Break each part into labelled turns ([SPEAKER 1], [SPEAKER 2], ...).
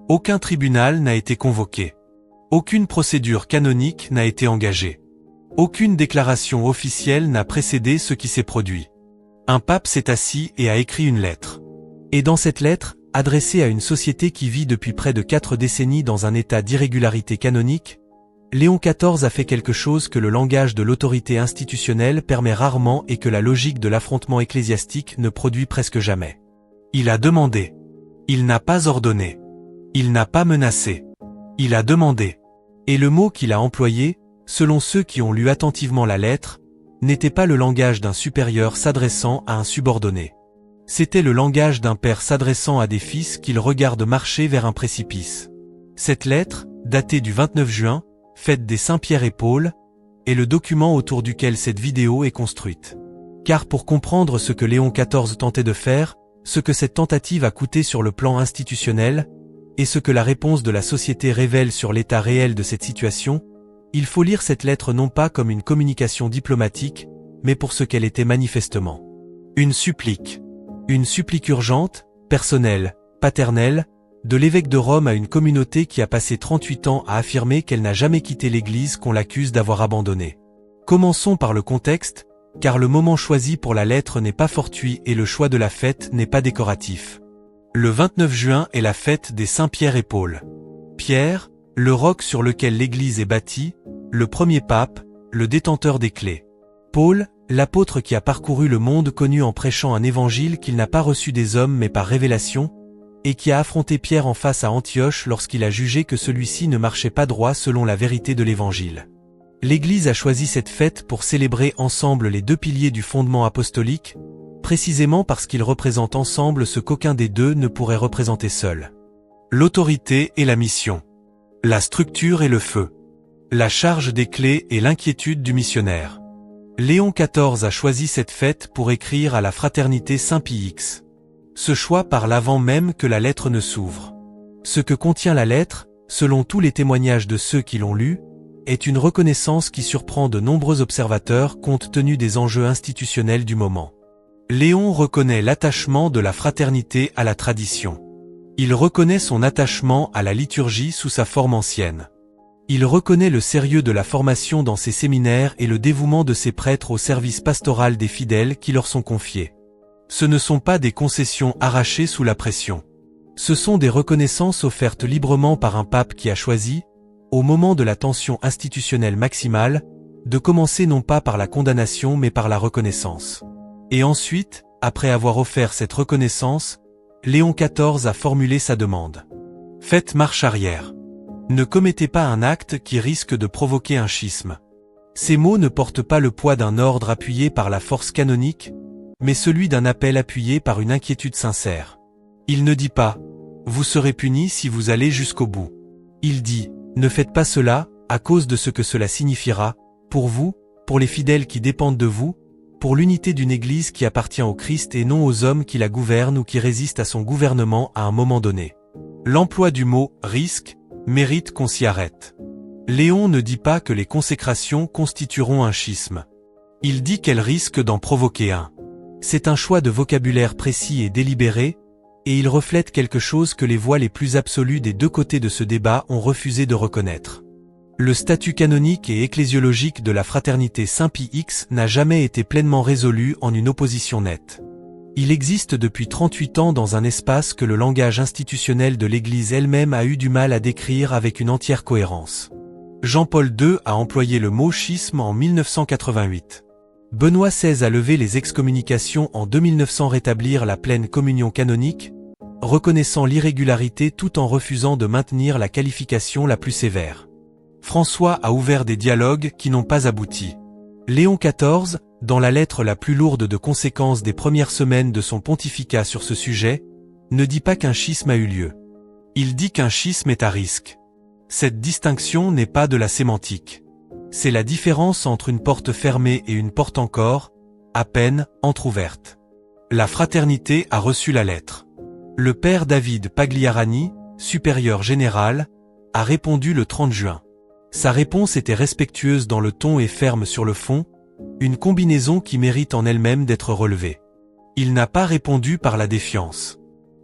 [SPEAKER 1] Aucun tribunal n'a été convoqué. Aucune procédure canonique n'a été engagée. Aucune déclaration officielle n'a précédé ce qui s'est produit. Un pape s'est assis et a écrit une lettre. Et dans cette lettre, adressée à une société qui vit depuis près de 4 décennies dans un état d'irrégularité canonique, Léon XIV a fait quelque chose que le langage de l'autorité institutionnelle permet rarement et que la logique de l'affrontement ecclésiastique ne produit presque jamais. Il a demandé. Il n'a pas ordonné. Il n'a pas menacé. Il a demandé. Et le mot qu'il a employé, selon ceux qui ont lu attentivement la lettre, n'était pas le langage d'un supérieur s'adressant à un subordonné. C'était le langage d'un père s'adressant à des fils qu'il regarde marcher vers un précipice. Cette lettre, datée du 29 juin, fête des Saint-Pierre et Paul, est le document autour duquel cette vidéo est construite. Car pour comprendre ce que Léon XIV tentait de faire, ce que cette tentative a coûté sur le plan institutionnel, et ce que la réponse de la société révèle sur l'état réel de cette situation, il faut lire cette lettre non pas comme une communication diplomatique, mais pour ce qu'elle était manifestement. Une supplique. Une supplique urgente, personnelle, paternelle, de l'évêque de Rome à une communauté qui a passé 38 ans à affirmer qu'elle n'a jamais quitté l'Église qu'on l'accuse d'avoir abandonnée. Commençons par le contexte, car le moment choisi pour la lettre n'est pas fortuit et le choix de la fête n'est pas décoratif. Le 29 juin est la fête des Saint-Pierre et Paul. Pierre, le roc sur lequel l'Église est bâtie, le premier pape, le détenteur des clés. Paul, l'apôtre qui a parcouru le monde connu en prêchant un évangile qu'il n'a pas reçu des hommes mais par révélation, et qui a affronté Pierre en face à Antioche lorsqu'il a jugé que celui-ci ne marchait pas droit selon la vérité de l'Évangile. L'Église a choisi cette fête pour célébrer ensemble les 2 piliers du fondement apostolique, précisément parce qu'ils représentent ensemble ce qu'aucun des deux ne pourrait représenter seul. L'autorité et la mission. La structure et le feu. La charge des clés et l'inquiétude du missionnaire. Léon XIV a choisi cette fête pour écrire à la fraternité Saint-Pie X. Ce choix parle avant même que la lettre ne s'ouvre. Ce que contient la lettre, selon tous les témoignages de ceux qui l'ont lue, est une reconnaissance qui surprend de nombreux observateurs compte tenu des enjeux institutionnels du moment. Léon reconnaît l'attachement de la fraternité à la tradition. Il reconnaît son attachement à la liturgie sous sa forme ancienne. Il reconnaît le sérieux de la formation dans ses séminaires et le dévouement de ses prêtres au service pastoral des fidèles qui leur sont confiés. Ce ne sont pas des concessions arrachées sous la pression. Ce sont des reconnaissances offertes librement par un pape qui a choisi, au moment de la tension institutionnelle maximale, de commencer non pas par la condamnation mais par la reconnaissance. Et ensuite, après avoir offert cette reconnaissance, Léon XIV a formulé sa demande. Faites marche arrière. Ne commettez pas un acte qui risque de provoquer un schisme. Ces mots ne portent pas le poids d'un ordre appuyé par la force canonique, mais celui d'un appel appuyé par une inquiétude sincère. Il ne dit pas « Vous serez punis si vous allez jusqu'au bout ». Il dit « Ne faites pas cela, à cause de ce que cela signifiera, pour vous, pour les fidèles qui dépendent de vous, pour l'unité d'une Église qui appartient au Christ et non aux hommes qui la gouvernent ou qui résistent à son gouvernement à un moment donné. » L'emploi du mot « risque » mérite qu'on s'y arrête. Léon ne dit pas que les consécrations constitueront un schisme. Il dit qu'elles risquent d'en provoquer un. C'est un choix de vocabulaire précis et délibéré, et il reflète quelque chose que les voix les plus absolues des 2 côtés de ce débat ont refusé de reconnaître. Le statut canonique et ecclésiologique de la fraternité Saint-Pie X n'a jamais été pleinement résolu en une opposition nette. Il existe depuis 38 ans dans un espace que le langage institutionnel de l'Église elle-même a eu du mal à décrire avec une entière cohérence. Jean-Paul II a employé le mot schisme en 1988. Benoît XVI a levé les excommunications en 2900 rétablir la pleine communion canonique, reconnaissant l'irrégularité tout en refusant de maintenir la qualification la plus sévère. François a ouvert des dialogues qui n'ont pas abouti. Léon XIV, dans la lettre la plus lourde de conséquences des premières semaines de son pontificat sur ce sujet, ne dit pas qu'un schisme a eu lieu. Il dit qu'un schisme est à risque. Cette distinction n'est pas de la sémantique. C'est la différence entre une porte fermée et une porte encore, à peine, entr'ouverte. La fraternité a reçu la lettre. Le père David Pagliarani, supérieur général, a répondu le 30 juin. Sa réponse était respectueuse dans le ton et ferme sur le fond, une combinaison qui mérite en elle-même d'être relevée. Il n'a pas répondu par la défiance.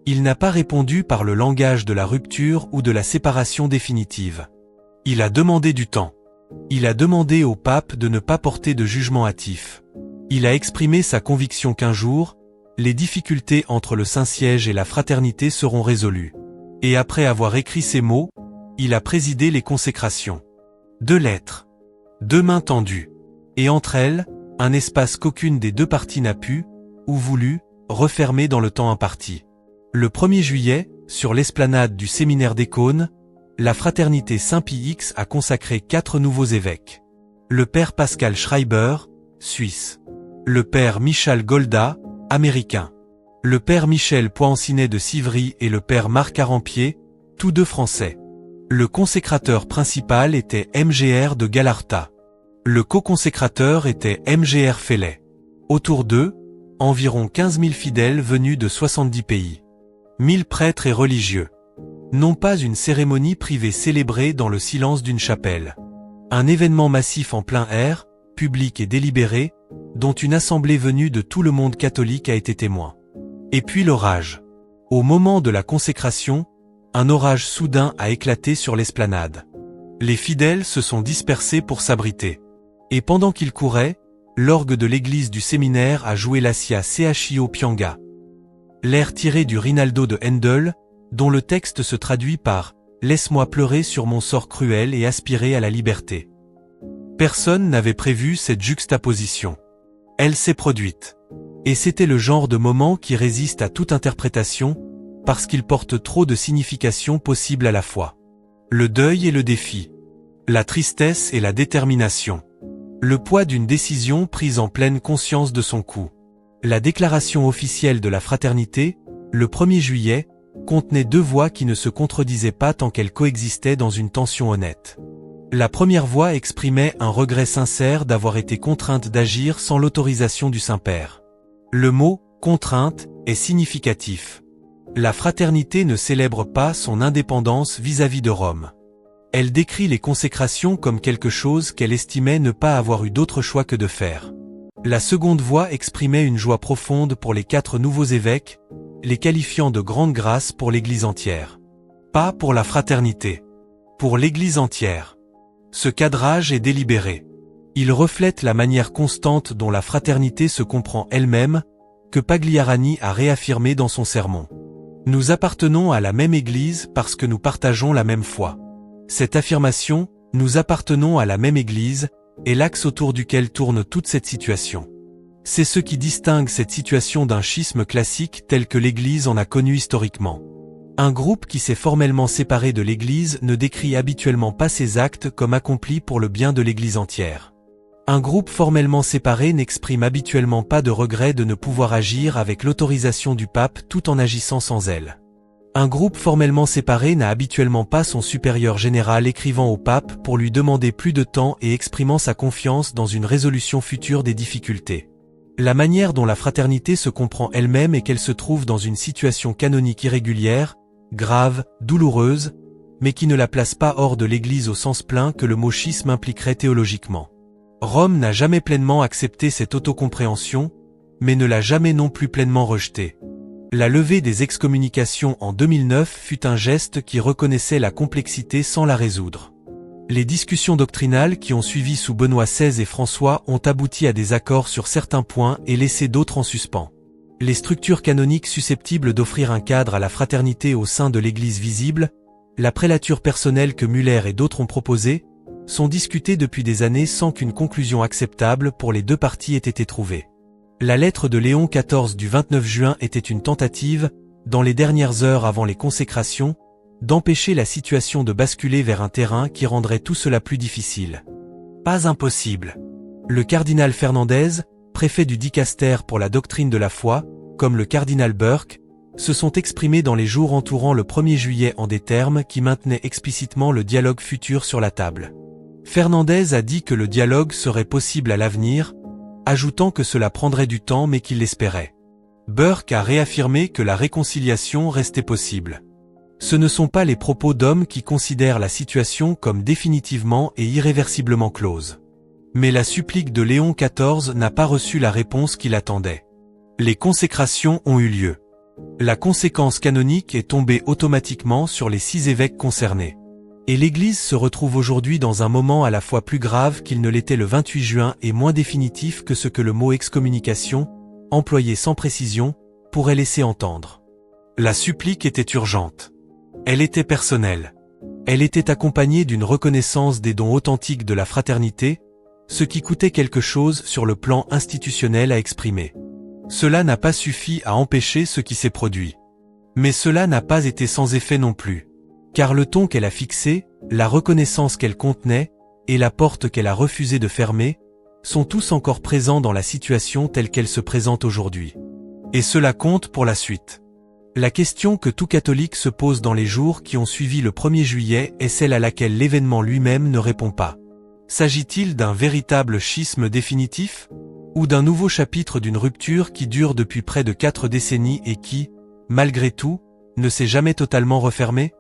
[SPEAKER 1] Il n'a pas répondu par le langage de la rupture ou de la séparation définitive. Il a demandé du temps. Il a demandé au pape de ne pas porter de jugement hâtif. Il a exprimé sa conviction qu'un jour, les difficultés entre le Saint-Siège et la fraternité seront résolues. Et après avoir écrit ces mots, il a présidé les consécrations. 2 lettres. 2 mains tendues. Et entre elles, un espace qu'aucune des 2 parties n'a pu, ou voulu, refermer dans le temps imparti. Le 1er juillet, sur l'esplanade du séminaire d'Écône, la fraternité Saint-Pie X a consacré 4 nouveaux évêques. Le père Pascal Schreiber, suisse. Le père Michel Golda, américain. Le père Michel Poincinet de Civry et le père Marc Arampier, tous 2 français. Le consécrateur principal était MGR de Galarta. Le co-consécrateur était MGR Fellet. Autour d'eux, environ 15 000 fidèles venus de 70 pays. 1000 prêtres et religieux. Non pas une cérémonie privée célébrée dans le silence d'une chapelle. Un événement massif en plein air, public et délibéré, dont une assemblée venue de tout le monde catholique a été témoin. Et puis l'orage. Au moment de la consécration, un orage soudain a éclaté sur l'esplanade. Les fidèles se sont dispersés pour s'abriter. Et pendant qu'ils couraient, l'orgue de l'église du séminaire a joué l'Assia Chio Pianga. L'air tiré du Rinaldo de Handel, dont le texte se traduit par « Laisse-moi pleurer sur mon sort cruel et aspirer à la liberté ». Personne n'avait prévu cette juxtaposition. Elle s'est produite. Et c'était le genre de moment qui résiste à toute interprétation, parce qu'il porte trop de significations possibles à la fois. Le deuil et le défi. La tristesse et la détermination. Le poids d'une décision prise en pleine conscience de son coût. La déclaration officielle de la fraternité, le 1er juillet, contenait 2 voix qui ne se contredisaient pas tant qu'elles coexistaient dans une tension honnête. La première voix exprimait un regret sincère d'avoir été contrainte d'agir sans l'autorisation du Saint-Père. Le mot « contrainte » est significatif. La fraternité ne célèbre pas son indépendance vis-à-vis de Rome. Elle décrit les consécrations comme quelque chose qu'elle estimait ne pas avoir eu d'autre choix que de faire. La seconde voix exprimait une joie profonde pour les 4 nouveaux évêques, les qualifiant de grande grâce pour l'Église entière. Pas pour la fraternité. Pour l'Église entière. Ce cadrage est délibéré. Il reflète la manière constante dont la fraternité se comprend elle-même, que Pagliarani a réaffirmé dans son sermon. Nous appartenons à la même Église parce que nous partageons la même foi. Cette affirmation, nous appartenons à la même Église, est l'axe autour duquel tourne toute cette situation. C'est ce qui distingue cette situation d'un schisme classique tel que l'Église en a connu historiquement. Un groupe qui s'est formellement séparé de l'Église ne décrit habituellement pas ses actes comme accomplis pour le bien de l'Église entière. Un groupe formellement séparé n'exprime habituellement pas de regret de ne pouvoir agir avec l'autorisation du pape tout en agissant sans elle. Un groupe formellement séparé n'a habituellement pas son supérieur général écrivant au pape pour lui demander plus de temps et exprimant sa confiance dans une résolution future des difficultés. La manière dont la fraternité se comprend elle-même est qu'elle se trouve dans une situation canonique irrégulière, grave, douloureuse, mais qui ne la place pas hors de l'Église au sens plein que le mot schisme impliquerait théologiquement. Rome n'a jamais pleinement accepté cette autocompréhension, mais ne l'a jamais non plus pleinement rejetée. La levée des excommunications en 2009 fut un geste qui reconnaissait la complexité sans la résoudre. Les discussions doctrinales qui ont suivi sous Benoît XVI et François ont abouti à des accords sur certains points et laissé d'autres en suspens. Les structures canoniques susceptibles d'offrir un cadre à la fraternité au sein de l'Église visible, la prélature personnelle que Müller et d'autres ont proposée, sont discutées depuis des années sans qu'une conclusion acceptable pour les 2 parties ait été trouvée. La lettre de Léon XIV du 29 juin était une tentative, dans les dernières heures avant les consécrations, d'empêcher la situation de basculer vers un terrain qui rendrait tout cela plus difficile. Pas impossible. Le cardinal Fernandez, préfet du dicaster pour la doctrine de la foi, comme le cardinal Burke, se sont exprimés dans les jours entourant le 1er juillet en des termes qui maintenaient explicitement le dialogue futur sur la table. Fernandez a dit que le dialogue serait possible à l'avenir, ajoutant que cela prendrait du temps mais qu'il l'espérait. Burke a réaffirmé que la réconciliation restait possible. Ce ne sont pas les propos d'hommes qui considèrent la situation comme définitivement et irréversiblement close. Mais la supplique de Léon XIV n'a pas reçu la réponse qu'il attendait. Les consécrations ont eu lieu. La conséquence canonique est tombée automatiquement sur les 6 évêques concernés. Et l'Église se retrouve aujourd'hui dans un moment à la fois plus grave qu'il ne l'était le 28 juin et moins définitif que ce que le mot excommunication, employé sans précision, pourrait laisser entendre. La supplique était urgente. Elle était personnelle. Elle était accompagnée d'une reconnaissance des dons authentiques de la fraternité, ce qui coûtait quelque chose sur le plan institutionnel à exprimer. Cela n'a pas suffi à empêcher ce qui s'est produit. Mais cela n'a pas été sans effet non plus. Car le ton qu'elle a fixé, la reconnaissance qu'elle contenait, et la porte qu'elle a refusé de fermer, sont tous encore présents dans la situation telle qu'elle se présente aujourd'hui. Et cela compte pour la suite. La question que tout catholique se pose dans les jours qui ont suivi le 1er juillet est celle à laquelle l'événement lui-même ne répond pas. S'agit-il d'un véritable schisme définitif? Ou d'un nouveau chapitre d'une rupture qui dure depuis près de 4 décennies et qui, malgré tout, ne s'est jamais totalement refermée?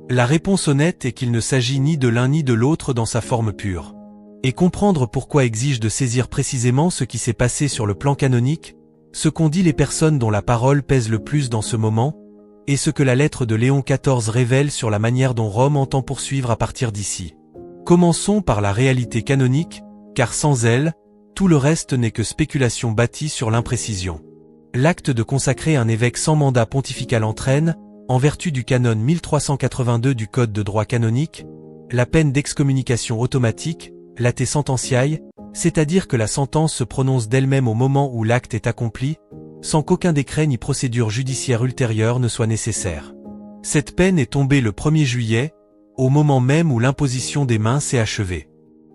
[SPEAKER 1] La réponse honnête est qu'il ne s'agit ni de l'un ni de l'autre dans sa forme pure. Et comprendre pourquoi exige de saisir précisément ce qui s'est passé sur le plan canonique, ce qu'ont dit les personnes dont la parole pèse le plus dans ce moment, et ce que la lettre de Léon XIV révèle sur la manière dont Rome entend poursuivre à partir d'ici. Commençons par la réalité canonique, car sans elle, tout le reste n'est que spéculation bâtie sur l'imprécision. L'acte de consacrer un évêque sans mandat pontifical entraîne, en vertu du canon 1382 du Code de droit canonique, la peine d'excommunication automatique, late sententiae, c'est-à-dire que la sentence se prononce d'elle-même au moment où l'acte est accompli, sans qu'aucun décret ni procédure judiciaire ultérieure ne soit nécessaire. Cette peine est tombée le 1er juillet, au moment même où l'imposition des mains s'est achevée.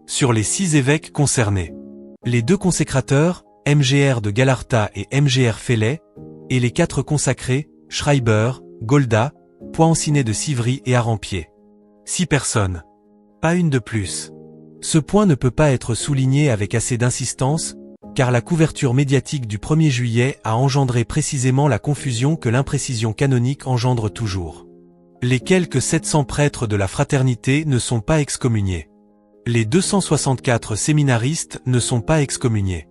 [SPEAKER 1] Sur les 6 évêques concernés, les 2 consécrateurs, MGR de Galarta et MGR Fellet, et les 4 consacrés, Schreiber, Golda, Poincinet de Civry et Arampier. 6 personnes. Pas une de plus. Ce point ne peut pas être souligné avec assez d'insistance, car la couverture médiatique du 1er juillet a engendré précisément la confusion que l'imprécision canonique engendre toujours. Les quelques 700 prêtres de la fraternité ne sont pas excommuniés. Les 264 séminaristes ne sont pas excommuniés.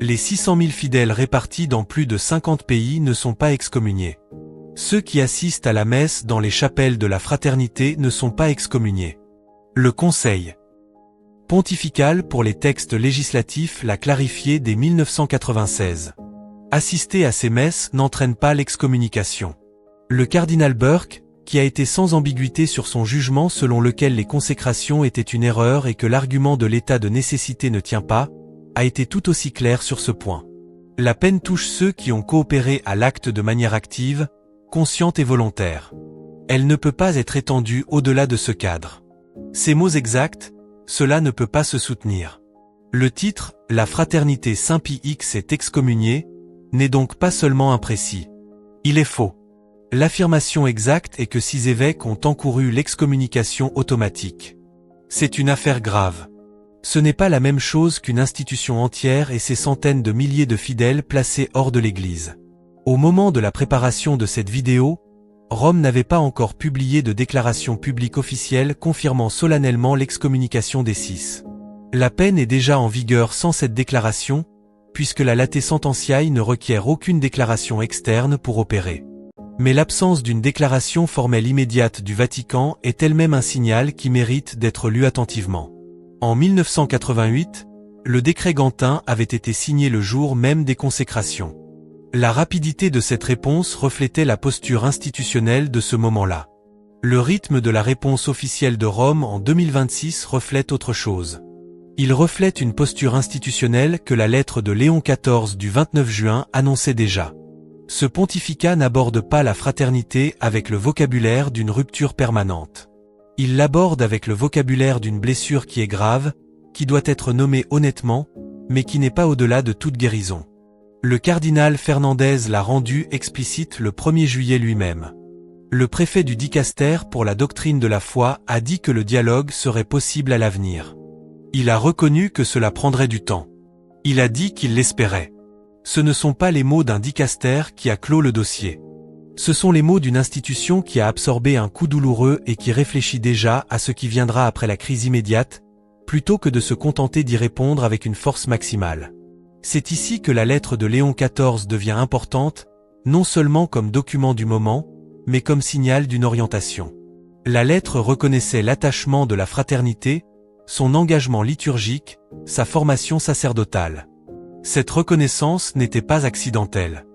[SPEAKER 1] Les 600 000 fidèles répartis dans plus de 50 pays ne sont pas excommuniés. Ceux qui assistent à la messe dans les chapelles de la fraternité ne sont pas excommuniés. Le Conseil pontifical pour les textes législatifs l'a clarifié dès 1996. Assister à ces messes n'entraîne pas l'excommunication. Le cardinal Burke, qui a été sans ambiguïté sur son jugement selon lequel les consécrations étaient une erreur et que l'argument de l'état de nécessité ne tient pas, a été tout aussi clair sur ce point. La peine touche ceux qui ont coopéré à l'acte de manière active, consciente et volontaire. Elle ne peut pas être étendue au-delà de ce cadre. Ces mots exacts, cela ne peut pas se soutenir. Le titre « La fraternité Saint-Pie X est excommuniée » n'est donc pas seulement imprécis. Il est faux. L'affirmation exacte est que 6 évêques ont encouru l'excommunication automatique. C'est une affaire grave. Ce n'est pas la même chose qu'une institution entière et ses centaines de milliers de fidèles placés hors de l'Église. Au moment de la préparation de cette vidéo, Rome n'avait pas encore publié de déclaration publique officielle confirmant solennellement l'excommunication des 6. La peine est déjà en vigueur sans cette déclaration, puisque la late sententiae ne requiert aucune déclaration externe pour opérer. Mais l'absence d'une déclaration formelle immédiate du Vatican est elle-même un signal qui mérite d'être lu attentivement. En 1988, le décret Gantin avait été signé le jour même des consécrations. La rapidité de cette réponse reflétait la posture institutionnelle de ce moment-là. Le rythme de la réponse officielle de Rome en 2026 reflète autre chose. Il reflète une posture institutionnelle que la lettre de Léon XIV du 29 juin annonçait déjà. Ce pontificat n'aborde pas la fraternité avec le vocabulaire d'une rupture permanente. Il l'aborde avec le vocabulaire d'une blessure qui est grave, qui doit être nommée honnêtement, mais qui n'est pas au-delà de toute guérison. Le cardinal Fernandez l'a rendu explicite le 1er juillet lui-même. Le préfet du dicaster pour la doctrine de la foi a dit que le dialogue serait possible à l'avenir. Il a reconnu que cela prendrait du temps. Il a dit qu'il l'espérait. Ce ne sont pas les mots d'un dicaster qui a clos le dossier. Ce sont les mots d'une institution qui a absorbé un coup douloureux et qui réfléchit déjà à ce qui viendra après la crise immédiate, plutôt que de se contenter d'y répondre avec une force maximale. C'est ici que la lettre de Léon XIV devient importante, non seulement comme document du moment, mais comme signal d'une orientation. La lettre reconnaissait l'attachement de la fraternité, son engagement liturgique, sa formation sacerdotale. Cette reconnaissance n'était pas accidentelle.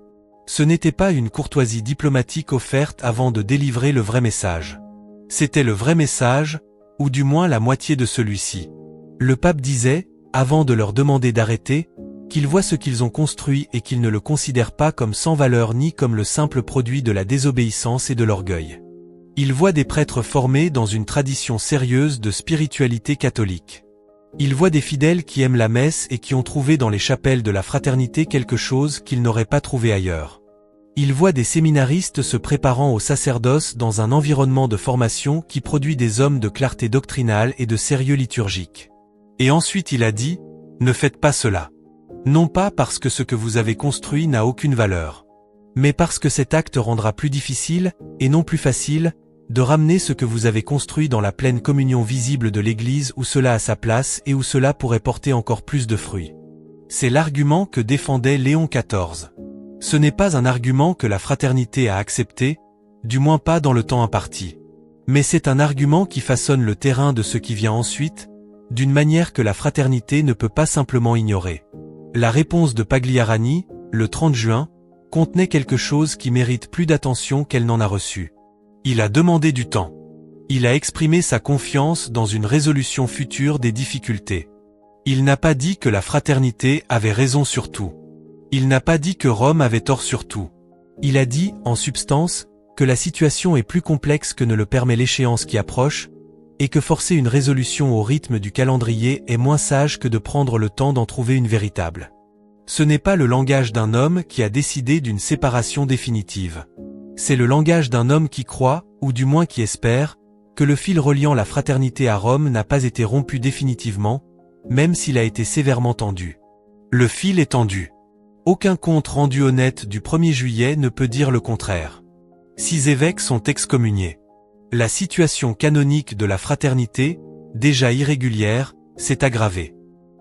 [SPEAKER 1] Ce n'était pas une courtoisie diplomatique offerte avant de délivrer le vrai message. C'était le vrai message, ou du moins la moitié de celui-ci. Le pape disait, avant de leur demander d'arrêter, qu'ils voient ce qu'ils ont construit et qu'ils ne le considèrent pas comme sans valeur ni comme le simple produit de la désobéissance et de l'orgueil. Il voit des prêtres formés dans une tradition sérieuse de spiritualité catholique. Il voit des fidèles qui aiment la messe et qui ont trouvé dans les chapelles de la fraternité quelque chose qu'ils n'auraient pas trouvé ailleurs. Il voit des séminaristes se préparant au sacerdoce dans un environnement de formation qui produit des hommes de clarté doctrinale et de sérieux liturgique. Et ensuite il a dit, ne faites pas cela. Non pas parce que ce que vous avez construit n'a aucune valeur, mais parce que cet acte rendra plus difficile, et non plus facile, de ramener ce que vous avez construit dans la pleine communion visible de l'Église où cela a sa place et où cela pourrait porter encore plus de fruits. C'est l'argument que défendait Léon XIV. Ce n'est pas un argument que la fraternité a accepté, du moins pas dans le temps imparti. Mais c'est un argument qui façonne le terrain de ce qui vient ensuite, d'une manière que la fraternité ne peut pas simplement ignorer. La réponse de Pagliarani, le 30 juin, contenait quelque chose qui mérite plus d'attention qu'elle n'en a reçu. Il a demandé du temps. Il a exprimé sa confiance dans une résolution future des difficultés. Il n'a pas dit que la fraternité avait raison sur tout. Il n'a pas dit que Rome avait tort sur tout. Il a dit, en substance, que la situation est plus complexe que ne le permet l'échéance qui approche, et que forcer une résolution au rythme du calendrier est moins sage que de prendre le temps d'en trouver une véritable. Ce n'est pas le langage d'un homme qui a décidé d'une séparation définitive. C'est le langage d'un homme qui croit, ou du moins qui espère, que le fil reliant la fraternité à Rome n'a pas été rompu définitivement, même s'il a été sévèrement tendu. Le fil est tendu. Aucun compte rendu honnête du 1er juillet ne peut dire le contraire. 6 évêques sont excommuniés. La situation canonique de la fraternité, déjà irrégulière, s'est aggravée.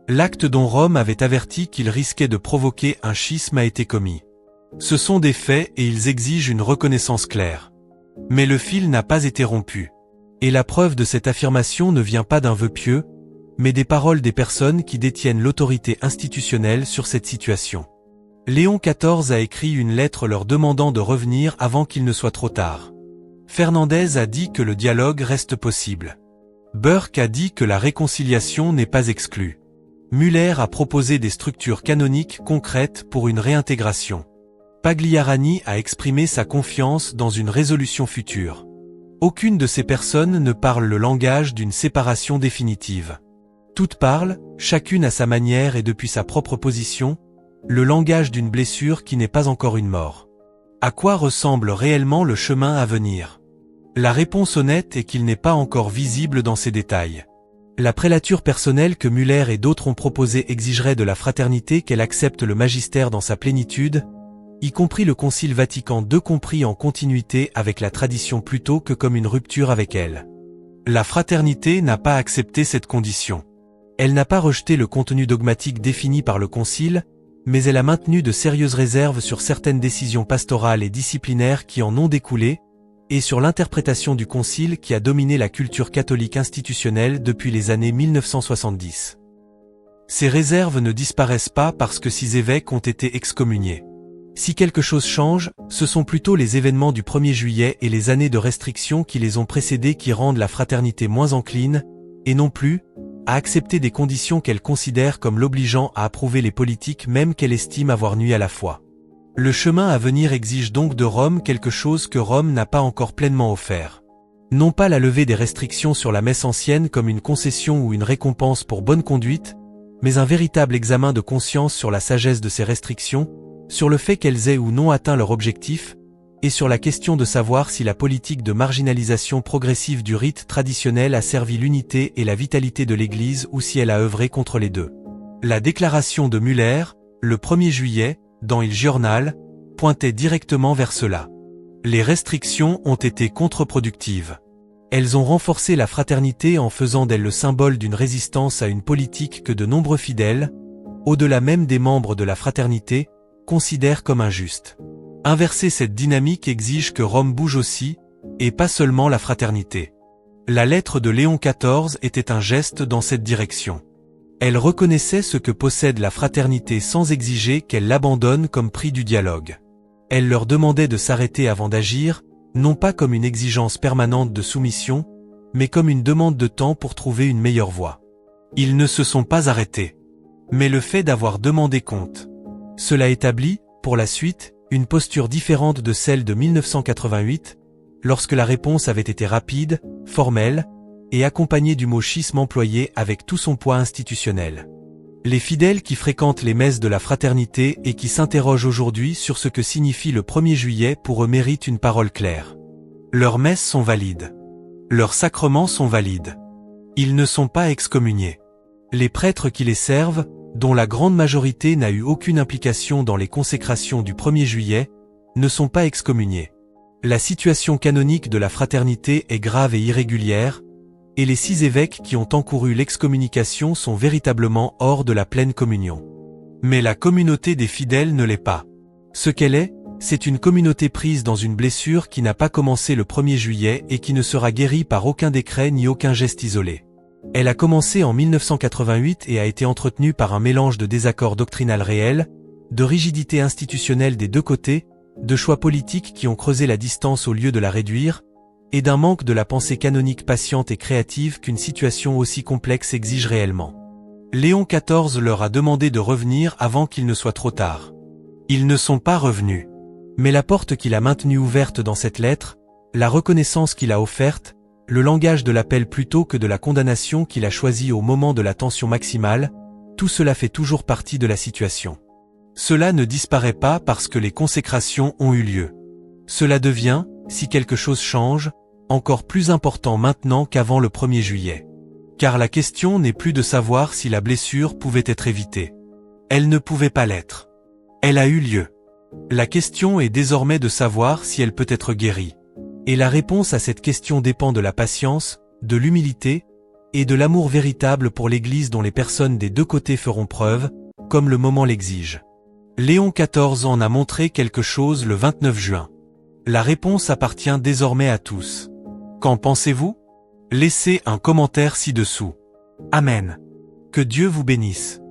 [SPEAKER 1] L'acte dont Rome avait averti qu'il risquait de provoquer un schisme a été commis. Ce sont des faits et ils exigent une reconnaissance claire. Mais le fil n'a pas été rompu. Et la preuve de cette affirmation ne vient pas d'un vœu pieux, mais des paroles des personnes qui détiennent l'autorité institutionnelle sur cette situation. Léon XIV a écrit une lettre leur demandant de revenir avant qu'il ne soit trop tard. Fernandez a dit que le dialogue reste possible. Burke a dit que la réconciliation n'est pas exclue. Müller a proposé des structures canoniques concrètes pour une réintégration. Pagliarani a exprimé sa confiance dans une résolution future. Aucune de ces personnes ne parle le langage d'une séparation définitive. Toutes parlent, chacune à sa manière et depuis sa propre position, le langage d'une blessure qui n'est pas encore une mort. À quoi ressemble réellement le chemin à venir? La réponse honnête est qu'il n'est pas encore visible dans ses détails. La prélature personnelle que Müller et d'autres ont proposée exigerait de la fraternité qu'elle accepte le magistère dans sa plénitude, y compris le Concile Vatican II compris en continuité avec la tradition plutôt que comme une rupture avec elle. La fraternité n'a pas accepté cette condition. Elle n'a pas rejeté le contenu dogmatique défini par le Concile, mais elle a maintenu de sérieuses réserves sur certaines décisions pastorales et disciplinaires qui en ont découlé, et sur l'interprétation du Concile qui a dominé la culture catholique institutionnelle depuis les années 1970. Ces réserves ne disparaissent pas parce que 6 évêques ont été excommuniés. Si quelque chose change, ce sont plutôt les événements du 1er juillet et les années de restrictions qui les ont précédés qui rendent la fraternité moins encline, et non plus, à accepter des conditions qu'elle considère comme l'obligeant à approuver les politiques même qu'elle estime avoir nui à la foi. Le chemin à venir exige donc de Rome quelque chose que Rome n'a pas encore pleinement offert. Non pas la levée des restrictions sur la messe ancienne comme une concession ou une récompense pour bonne conduite, mais un véritable examen de conscience sur la sagesse de ces restrictions, sur le fait qu'elles aient ou non atteint leur objectif, et sur la question de savoir si la politique de marginalisation progressive du rite traditionnel a servi l'unité et la vitalité de l'Église ou si elle a œuvré contre les deux. La déclaration de Müller, le 1er juillet, dans Il Giornale, pointait directement vers cela. Les restrictions ont été contre-productives. Elles ont renforcé la fraternité en faisant d'elle le symbole d'une résistance à une politique que de nombreux fidèles, au-delà même des membres de la fraternité, considèrent comme injuste. Inverser cette dynamique exige que Rome bouge aussi, et pas seulement la fraternité. La lettre de Léon XIV était un geste dans cette direction. Elle reconnaissait ce que possède la fraternité sans exiger qu'elle l'abandonne comme prix du dialogue. Elle leur demandait de s'arrêter avant d'agir, non pas comme une exigence permanente de soumission, mais comme une demande de temps pour trouver une meilleure voie. Ils ne se sont pas arrêtés. Mais le fait d'avoir demandé compte. Cela établit, pour la suite, une posture différente de celle de 1988, lorsque la réponse avait été rapide, formelle, et accompagnée du mot schisme employé avec tout son poids institutionnel. Les fidèles qui fréquentent les messes de la fraternité et qui s'interrogent aujourd'hui sur ce que signifie le 1er juillet pour eux méritent une parole claire. Leurs messes sont valides. Leurs sacrements sont valides. Ils ne sont pas excommuniés. Les prêtres qui les servent, dont la grande majorité n'a eu aucune implication dans les consécrations du 1er juillet, ne sont pas excommuniés. La situation canonique de la fraternité est grave et irrégulière, et les 6 évêques qui ont encouru l'excommunication sont véritablement hors de la pleine communion. Mais la communauté des fidèles ne l'est pas. Ce qu'elle est, c'est une communauté prise dans une blessure qui n'a pas commencé le 1er juillet et qui ne sera guérie par aucun décret ni aucun geste isolé. Elle a commencé en 1988 et a été entretenue par un mélange de désaccords doctrinal réels, de rigidité institutionnelle des deux côtés, de choix politiques qui ont creusé la distance au lieu de la réduire, et d'un manque de la pensée canonique patiente et créative qu'une situation aussi complexe exige réellement. Léon XIV leur a demandé de revenir avant qu'il ne soit trop tard. Ils ne sont pas revenus. Mais la porte qu'il a maintenue ouverte dans cette lettre, la reconnaissance qu'il a offerte, le langage de l'appel plutôt que de la condamnation qu'il a choisi au moment de la tension maximale, tout cela fait toujours partie de la situation. Cela ne disparaît pas parce que les consécrations ont eu lieu. Cela devient, si quelque chose change, encore plus important maintenant qu'avant le 1er juillet. Car la question n'est plus de savoir si la blessure pouvait être évitée. Elle ne pouvait pas l'être. Elle a eu lieu. La question est désormais de savoir si elle peut être guérie. Et la réponse à cette question dépend de la patience, de l'humilité, et de l'amour véritable pour l'Église dont les personnes des deux côtés feront preuve, comme le moment l'exige. Léon XIV en a montré quelque chose le 29 juin. La réponse appartient désormais à tous. Qu'en pensez-vous? Laissez un commentaire ci-dessous. Amen. Que Dieu vous bénisse.